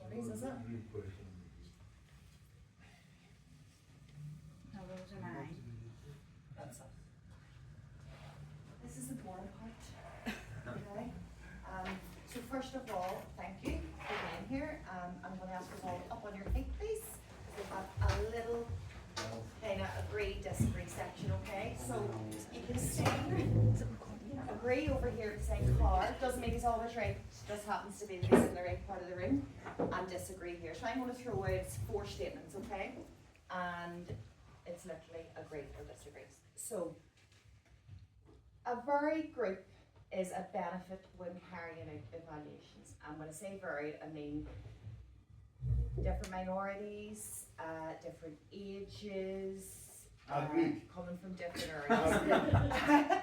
studies, is it? No, those are mine. That's it. This is the boring part. Okay. So first of all, thank you for being here. I'm going to ask you all up on your feet, please. We have a little kind of agree-disagree section, okay? So you can say agree over here to say car. Doesn't mean he's always right. Just happens to be that he's in the right part of the room. And disagree here. So I'm going to throw out 4 statements, okay? And it's literally agree or disagree. So a varied group is a benefit when carrying out evaluations. And when I say varied, I mean different minorities, different ages, coming from different areas.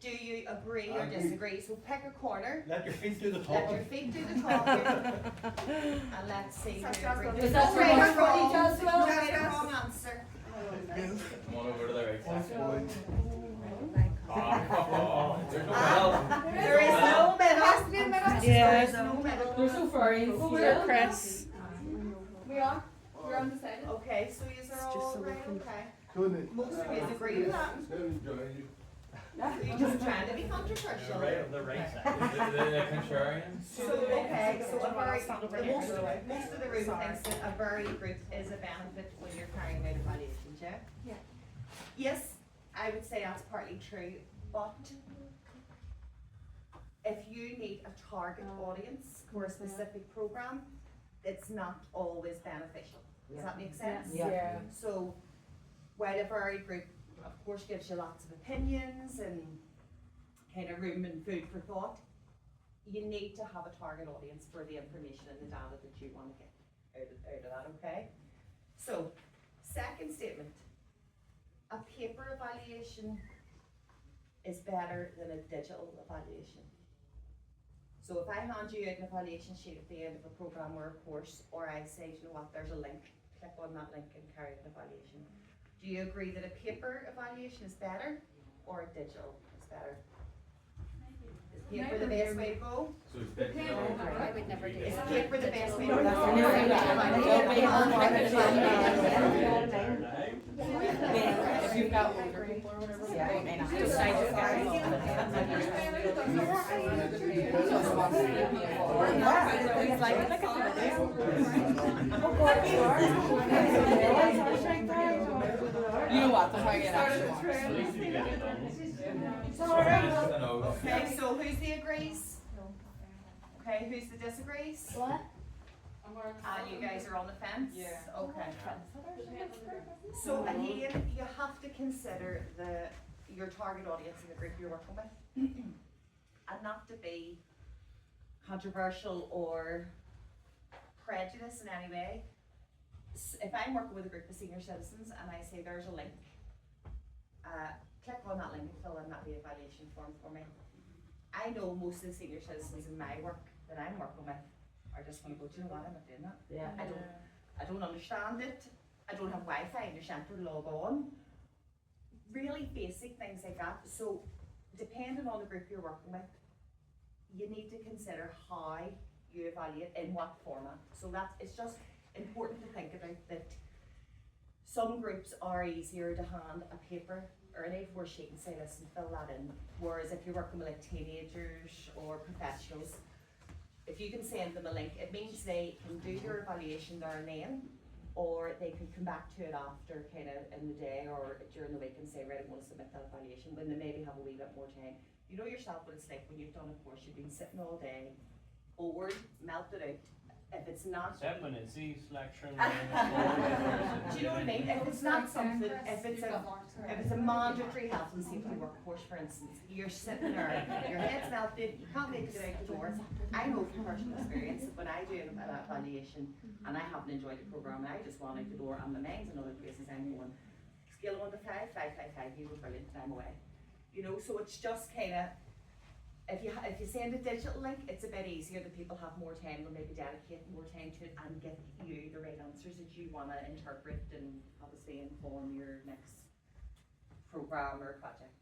Do you agree or disagree? So pick a corner. Let your feet do the Let talking. your feet do the talking. And let's see who agrees. Is There's that no right or for wrong. Joshua? There's no right or wrong answer. Come on over to the right side. There is no middle. Yeah. There is no middle. They're so furry. Here, Chris. We are. We're undecided. Okay, so yous are all right, okay. Couldn't Most of yous agree with that. So you're just trying to be controversial. Right on the right side. The contrarian? So, okay, so a very, most of the room thinks that a varied group is a benefit when you're carrying out evaluations, yeah? Yeah. Yes, I would say that's partly true, but if you need a target audience for a specific program, it's not always beneficial. Does that make sense? Yeah. So, while a varied group, of course, gives you lots of opinions and kind of room and food for thought, you need to have a target audience for the information and the data that you want to get out of that, okay? So, second statement, a paper evaluation is better than a digital evaluation. So if I hand you out an evaluation sheet at the end of a program or a course, or I say, you know what, there's a link, click on that link and carry out an evaluation. Do you agree that a paper evaluation is better or a digital is better? Is paper the best way to go? So it's digital. I would never do Is that. paper the best way to go? If you've got older people or whatever, they may not decide to You know what, they'll probably get extra ones. Okay, so who's the agrees? Okay, who's the disagrees? What? You guys are on the fence? Yeah. Okay. So again, you have to consider your target audience in the group you're working with. And not to be controversial or prejudiced in any way. If I'm working with a group of senior citizens and I say there's a link, click on that link and fill in that evaluation form for me. I know most of the senior citizens in my work that I'm working with are just going to go, do you know what, I'm not doing that. Yeah. I don't understand it. I don't have Wi-Fi in the centre to log on. Really basic things like that. So depending on the group you're working with, you need to consider how you evaluate, in what format. So it's just important to think about that. Some groups are easier to hand a paper or an A4 sheet and say, listen, fill that in. Whereas if you're working with like teenagers or professionals, if you can send them a link, it means they can do your evaluation there and then, or they can come back to it after kind of in the day or during the week and say, right, I want to submit that evaluation when they maybe have a wee bit more time. You know yourself what it's like when you've done a course, you've been sitting all day, bored, melted out. If it's not, Except when it's these lecturing. do you know what I mean? If it's not something, if it's a mandatory health and safety work course, for instance, you're sitting there, your head's melted, you can't make it out the door. I know from personal experience that when I do an evaluation and I haven't enjoyed the program, I just want out the door and my mind's in other places. I'm going, scale 1 to 5, 5, 5, 5, you were brilliant, and I'm away. You know, so it's just kind of, if you send a digital link, it's a bit easier that people have more time, they'll maybe dedicate more time to it and get you the right answers that you want to interpret and obviously inform your next program or project.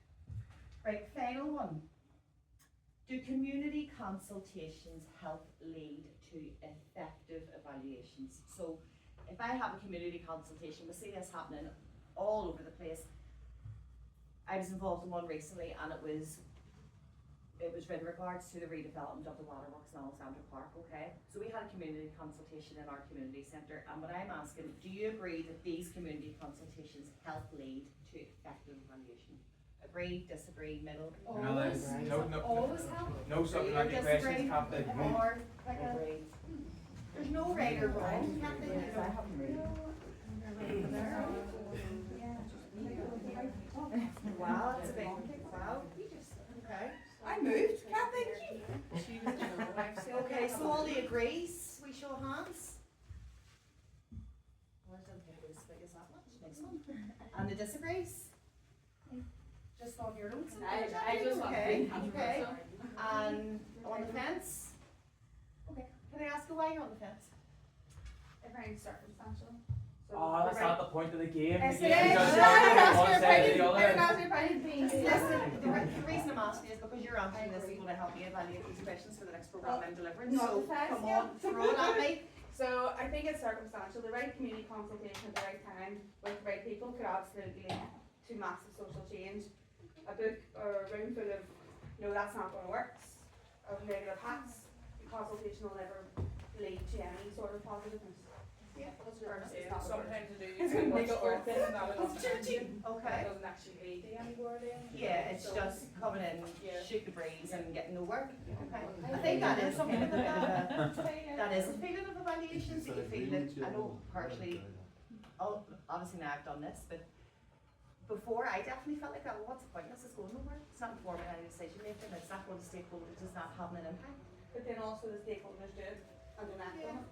Right, final one. Do community consultations help lead to effective evaluations? So if I have a community consultation, we see this happening all over the place. I was involved in one recently, and it was with regards to the redevelopment of the waterworks in Alexandra Park, okay? So we had a community consultation in our community centre, and what I'm asking, do you agree that these community consultations help lead to effective evaluation? Agree, disagree, middle? Always, always help. No supplementary questions, Captain. Or like a, there's no right or wrong, Captain, you know. Wow, that's a big, wow, okay. I moved, Kathy. Okay, so all the agrees, we show hands. Well, I don't think it was as big as that much, next one. And the disagrees? Just on your notes? I just want to Okay, be okay. And on the fence? Okay, can I ask you why you're on the fence? very circumstantial. So Oh, that's not the point of the game. Yes, The it game is. just No, says no, one side or the other. Listen, the reason I'm asking is because you're answering this is going to help me evaluate these questions for the next programme I'm delivering, Not so the facts, come on, throw it at me. So I think it's circumstantial. The right community consultation at the right time with the right people could absolutely lead to massive social change. A book or a room full of, no, that's not going to work, of negative hats, the consultation will never lead to any sort of positiveness. Yeah, Sometimes you do, you It's can gonna make make it it work, worth it. and that Okay. doesn't actually lead to anywhere then. Yeah, it's So- just coming in, Yeah. shoot the breeze and getting nowhere. Okay. I think that is something of that is a feeling of evaluation, so you feel that, I know partially, obviously now I've done this, but before I definitely felt like that, well, what's the point, this is going nowhere, it's not informing any decision making, it's not going to stakeholders, it's not having an impact. But then also the stakeholders do it and don't act on it.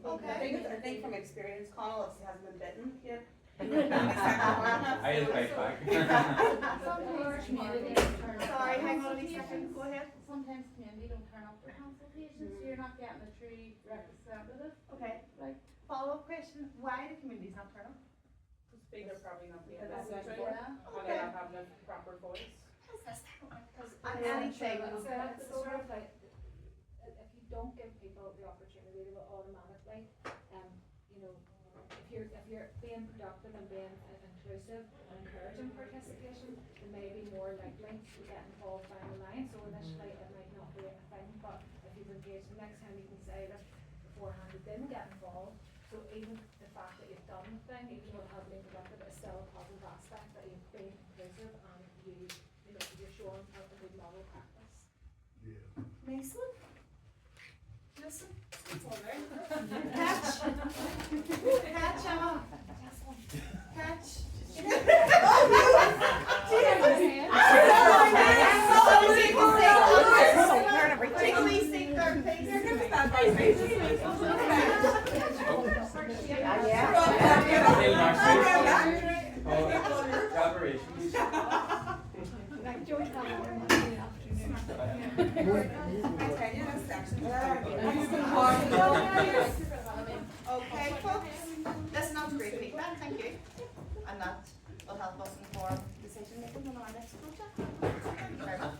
So Okay. I think from experience, Connell obviously hasn't been bitten yet. I just bite back. Sometimes community don't turn up. Sorry, for hang on a wee consultations. second, go ahead. Sometimes community don't turn up for consultations, so you're not getting a true representative. Okay, Like- follow-up question, why do communities not turn up? They're probably not being That's listened to, right. or they're not having a proper voice. And anything, It's sort of like, if you don't give people the opportunity, they will automatically, you know, if you're being productive and being inclusive and encouraging participation, they may be more likely to get involved down the line. So initially it might not be a thing, but if you've engaged, the next time you can say that beforehand you didn't get involved. So even the fact that you've done the thing, even though it hasn't been productive, it's still a positive aspect that you've been inclusive and you know, you're showing a good model practice. nice one. Listen, It's all right. catch, catch, Emma, catch. Take a wee seat there, please. Neil Marshall. Collaborations. Okay, folks, listen, that's great feedback, thank you. And that will help us inform decision making on our next project. Thank you very much.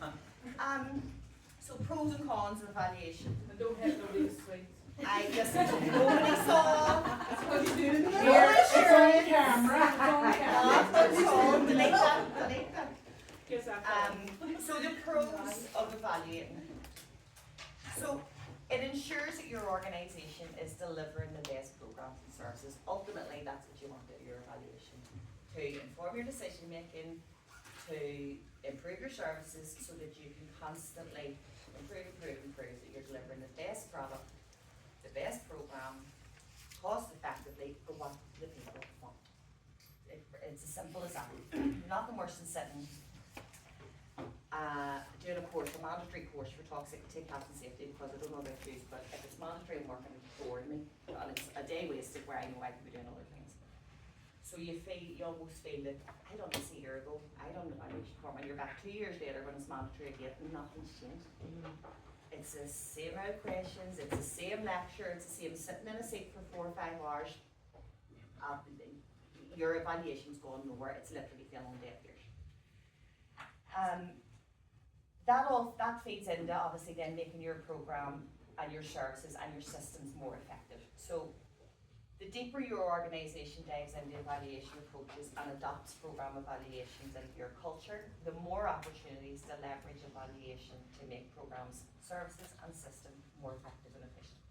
So pros and cons of evaluation. And don't hit nobody's sweet. I just, nobody saw. That's what you do in the Delete that. Guess that's So the pros of evaluating. So it ensures that your organisation is delivering the best programmes and services. Ultimately, that's what you want at your evaluation. To inform your decision making, to improve your services so that you can constantly improve, that you're delivering the best product, the best programme, cost effectively for what the people want. It's as simple as that. Nothing worse than sitting doing a course, a mandatory course for toxic health and safety, because I don't know about you, but if it's mandatory and working, it's boring me, and it's a day wasted where I know I could be doing other things. So you almost feel that, I done this a year ago, I done the evaluation form, and you're back 2 years later when it's mandatory again, and nothing's changed. It's the same old questions, it's the same lecture, it's the same sitting in a seat for 4 or 5 hours. Your evaluation's gone nowhere, it's literally filling deaf ears. that feeds into obviously then making your program and your services and your systems more effective. So the deeper your organisation dives into evaluation approaches and adopts programme evaluations into your culture, the more opportunities to leverage evaluation to make programmes, services and systems more effective and efficient.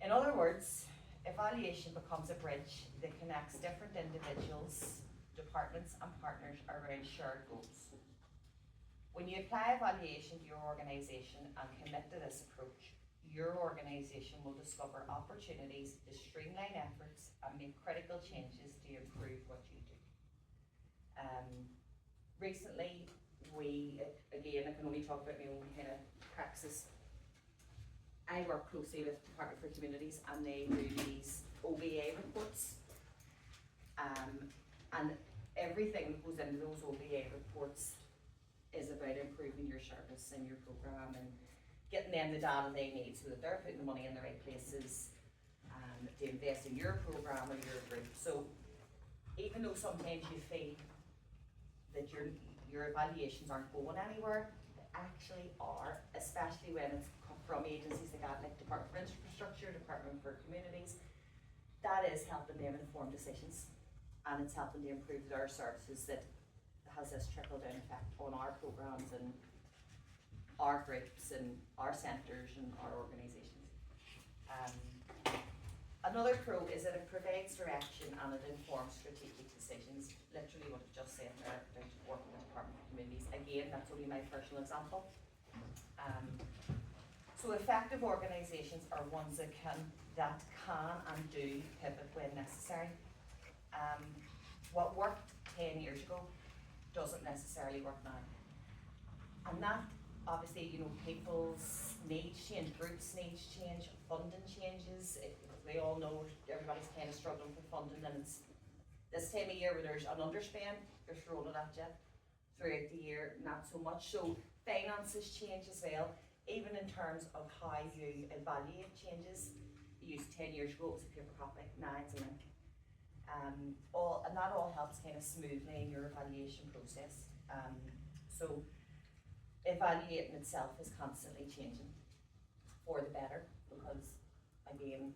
In other words, evaluation becomes a bridge that connects different individuals, departments and partners around shared goals. When you apply evaluation to your organisation and commit to this approach, your organisation will discover opportunities to streamline efforts and make critical changes to improve what you do. Recently, again, I can only talk about my own kind of praxis. I work closely with the Department for Communities and they do these OBA reports. And everything that goes into those OBA reports is about improving your service and your programme and getting them the data they need so that they're putting the money in the right places to invest in your programme or your group. So even though sometimes you feel that your evaluations aren't going anywhere, they actually are, especially when it's come from agencies like that, like Department for Infrastructure, Department for Communities. That is helping them inform decisions and it's helping to improve their services that has this trickle down effect on our programmes and our groups and our centres and our organisations. Another pro is that it provides direction and it informs strategic decisions. Literally what I've just said there about working with Department of Communities. Again, that's only my personal example. So effective organisations are ones that can and do pivot when necessary. What worked 10 years ago doesn't necessarily work now. And that obviously, people's needs change, groups' needs change, funding changes. We all know everybody's kind of struggling for funding and it's this time of year where there's an underspend, they're throwing it at you. Throughout the year, not so much. So finances change as well, even in terms of how you evaluate changes. You used 10 years ago, it was a paper copy, now it's a link. And that all helps kind of smoothly in your evaluation process. So evaluating itself is constantly changing for the better because, again,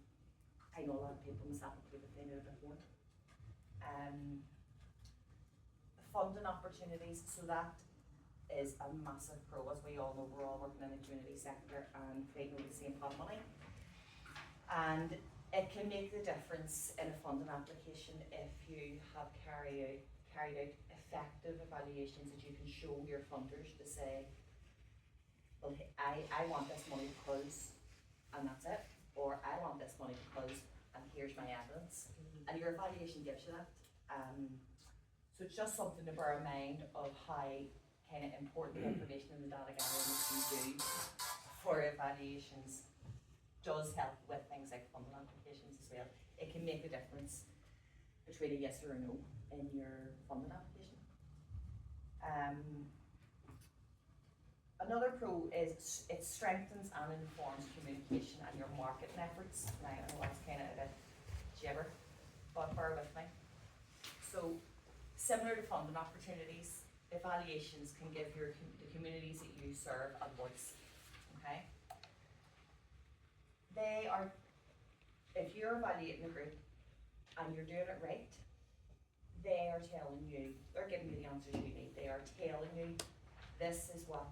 I know a lot of people, myself included, they know a bit more. Funding opportunities, so that is a massive pro. As we all know, we're all working in the community sector and fighting with the same pot of money. And it can make the difference in a funding application if you have carried out effective evaluations that you can show your funders to say, well, I want this money because, and that's it, or I want this money because, and here's my evidence. And your evaluation gives you that. So it's just something to bear in mind of how kind of important the information in the data gathering that you do for evaluations does help with things like funding applications as well. It can make a difference between a yes or a no in your funding application. Another pro is it strengthens and informs communication and your marketing efforts. Now, I know that's kind of a bit gibber, but bear with me. So, similar to funding opportunities, evaluations can give the communities that you serve a voice. Okay? They are, if you're evaluating a group and you're doing it right, they are telling you, they're giving you the answers you need. They are telling you, this is what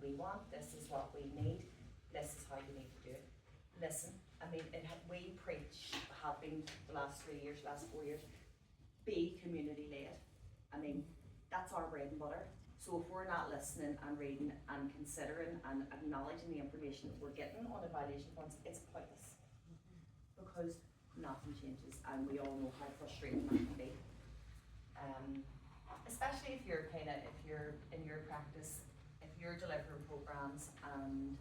we want, this is what we need, this is how you need to do it. Listen, I mean, we preach, have been the last 4 years, be community led. I mean, that's our bread and butter. So if we're not listening and reading and considering and acknowledging the information that we're getting on evaluation points, it's pointless. Because nothing changes and we all know how frustrating that can be. Especially if you're in your practice, if you're delivering programs and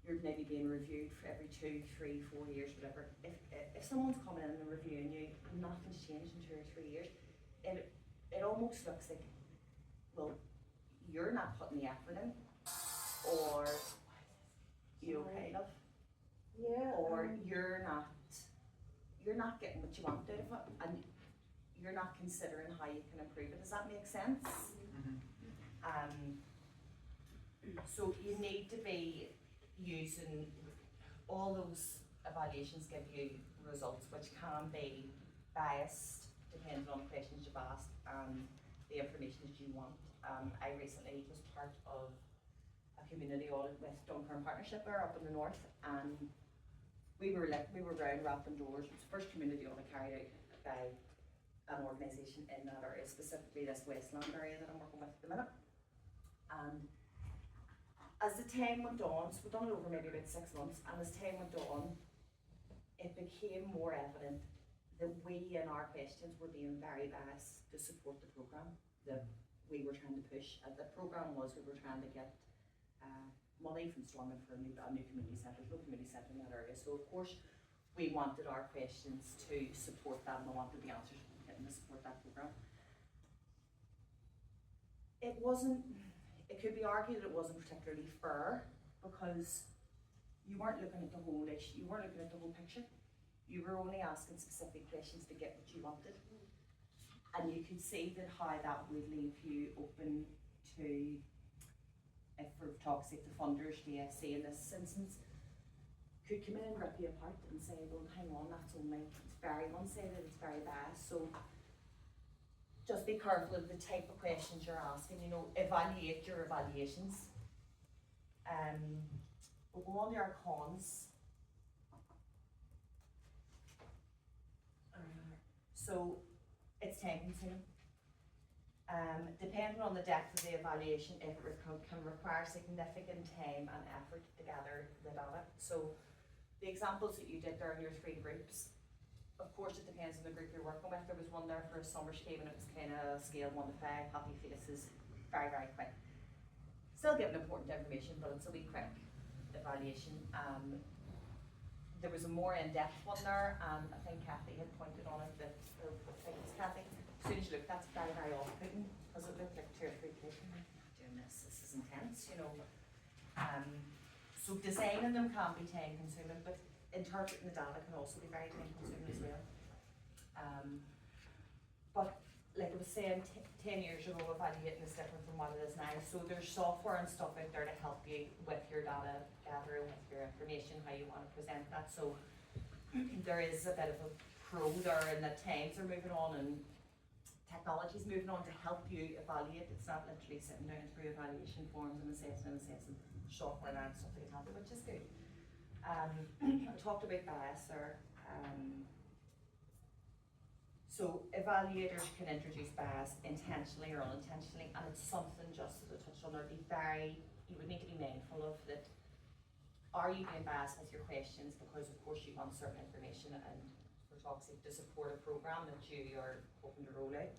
you're maybe being reviewed for every 2, 3, 4 years, whatever. If someone's coming in and reviewing you and nothing's changed in 2 or 3 years, it almost looks like, well, you're not putting the effort in, or you okay, love? Yeah. Or you're not getting what you want out of it, and you're not considering how you can improve it. Does that make sense? Mm-hmm. So you need to be using, all those evaluations give you results which can be biased depending on questions you've asked and the information that you want. I recently was part of a community audit with Dunkirk Partnership there up in the north, and we were round wrapping doors. It was the first community audit carried out by an organisation in that area, specifically this Westland area that I'm working with at the minute. And as the time went on, so we've done it over maybe about 6 months, and as time went on, it became more evident that we in our questions were being very biased to support the programme that we were trying to push. And the programme was, we were trying to get money from Stormont for a new community centre. There's no community centre in that area, so of course we wanted our questions to support that, and we wanted the answers to support that programme. It could be argued that it wasn't particularly fair because you weren't looking at the whole issue, you weren't looking at the whole picture. You were only asking specific questions to get what you wanted. And you could see that how that would leave you open to, if for talk's sake, the funders, the FCA in this instance, could come in and rip you apart and say, well, hang on, that's only, it's very one-sided, it's very biased. So just be careful of the type of questions you're asking, you know, evaluate your evaluations. We'll go on to our cons. So it's time consuming. Depending on the depth of the evaluation, it can require significant time and effort to gather the data. So the examples that you did there in your 3 groups, of course it depends on the group you're working with. There was one there for a summer scheme and it was kind of scale 1 to 5, happy faces, very, very quick. Still giving important information, but it's a wee quick evaluation. There was a more in-depth one there, and I think Kathy had pointed on it that, I think it was Kathy, as soon as you look, that's very, very off-putting, because it looked like 2 or 3 people doing this is intense, you know. So designing them can be time consuming, but interpreting the data can also be very time consuming as well. But like I was saying, 10 years ago, evaluating is different from what it is now. So there's software and stuff out there to help you with your data gathering, with your information, how you want to present that. So there is a bit of a pro there, and that times are moving on and technology's moving on to help you evaluate. It's not literally sitting down through evaluation forms and assessing software and stuff like that, which is good. I talked about bias there. So evaluators can introduce bias intentionally or unintentionally, and it's something, just as I touched on there, you would need to be mindful of that. Are you being biased with your questions because of course you want certain information and for talk's sake to support a programme that you are hoping to roll out,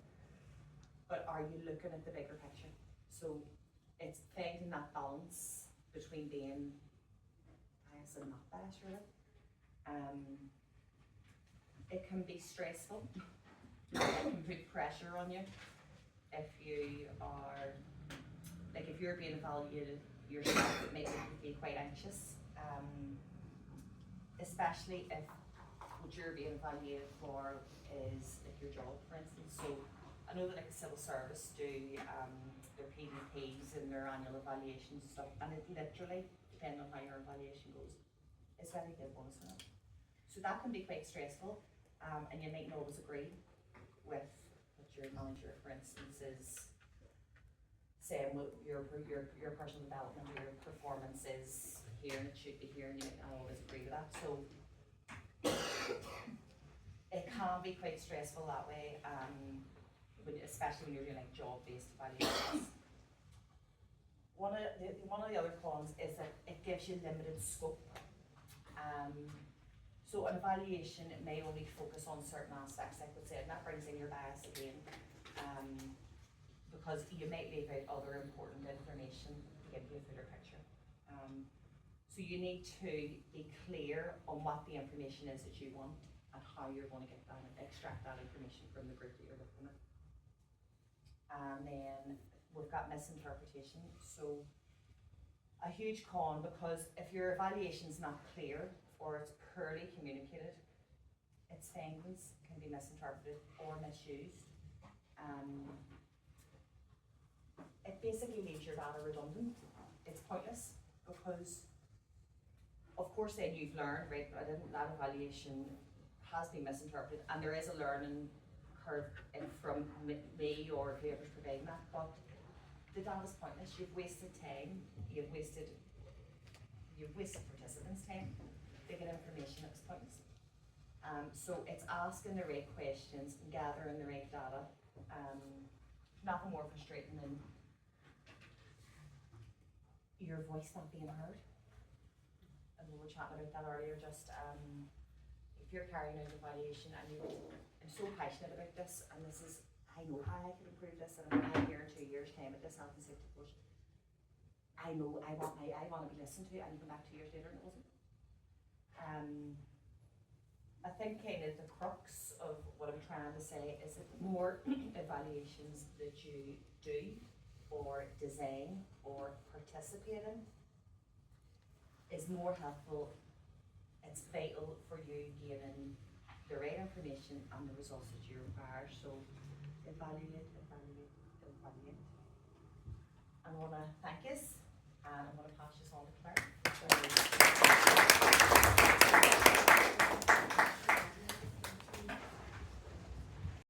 but are you looking at the bigger picture? So it's finding that balance between being biased and not biased, really. It can be stressful. It can put pressure on you if you are, like if you're being evaluated yourself, it makes you feel quite anxious, especially if what you're being evaluated for is like your job, for instance. So I know that like the civil service do their PDPs and their annual evaluations and stuff, and it literally, depending on how your evaluation goes, it's very good bonus on it. So that can be quite stressful, and you might not always agree with what your manager, for instance, is saying what your personal development or your performance is here and it should be here, and you might not always agree with that. So it can be quite stressful that way, especially when you're doing like job-based evaluations. One of the other cons is that it gives you limited scope. So an evaluation, it may only focus on certain aspects, I would say, and that brings in your bias again, because you might leave out other important information to give you a fuller picture. So you need to be clear on what the information is that you want and how you're going to get that and extract that information from the group that you're working with. And then we've got misinterpretation. So a huge con, because if your evaluation is not clear or it's poorly communicated, its findings can be misinterpreted or misused. it basically leaves your data redundant. It's pointless because, of course, then you've learned, right, that evaluation has been misinterpreted and there is a learning curve in from me or whoever's providing that, but the data's pointless. You've wasted time, you've wasted participants' time to get information that's pointless. So it's asking the right questions, gathering the right data. Nothing more frustrating than your voice not being heard. And we were chatting about that earlier, just if you're carrying out an evaluation and I'm so passionate about this, and this is, I know how I can improve this, and I'm here in 2 years' time at this health and safety course. I know I want to be listened to, and you come back 2 years later and it wasn't. I think kind of the crux of what I'm trying to say is that the more evaluations that you do or design or participate in is more helpful. It's vital for you gaining the right information and the results that you require. So evaluate. And I want to thank you, and I'm going to pass this on to Claire.